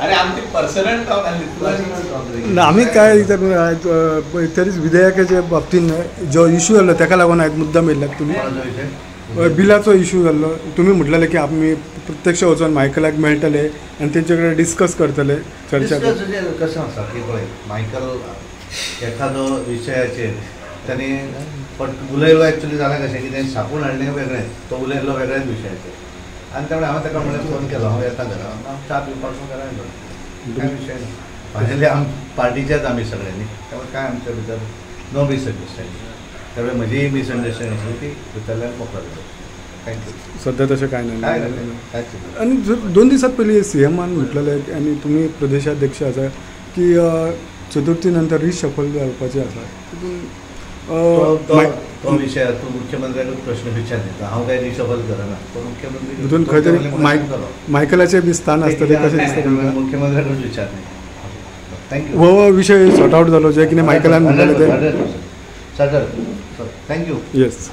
अरे आमची personal talk ना आम्ही काय तरीच विधेयकाच्या बाबतीन जो इश्यू जाल्लो ताका लागून आयज मुद्दाम येयल्यात तुमी बिलाचो इश्यू जाल्लो तुमी म्हटलेले की आमी प्रत्यक्ष वचून मायकलाक मेळटले आनी तेंचे कडेन डिस्कस करतले चर्चा कशें आसा की पळय मायकल एखादो विशयाचेर त्यांनी उलयलो एक्चुअली जालें कशें की तें छापून हाडलें वेगळें तो उलयलो वेगळ्याच विशयाचेर आनी त्यामुळे हांवें ताका म्हणलें फोन केलो हांव येता घरा हांव च्या पिवपाचो घरा येलो कांय विशय ना फायनली पार्टीचेच आमी सगळ्यांनी त्यामुळे काय आमच्या भितर नो मिसअंडरस्टँडींग त्यामुळे म्हजी मिसअंडरस्टँडींग आशिल्ली ती भितरल्यान मोकळो जालो थँक्यू सध्या तशें कांय ना थँक्यू आनी 2 दिसां पयलीं CMान म्हटलेलें आनी तुमी प्रदेशाध्यक्ष आसा की चतुर्थी नंतर रिशफल जावपाचें आसा तो विषय तूं मुख्यमंत्र्याकूच प्रश्न विचारता हांव काय रिशफल करना तो मुख्यमंत्री तितून खंय तरी मायकलाचें बी स्थान आसतलें कशें दिसता तुमकां मुख्यमंत्र्याकूच विचारना थँक्यू हो विशय सॉर्ट आउट जालो जे कितें मायकलान म्हणलेलें तें थँक्यू येस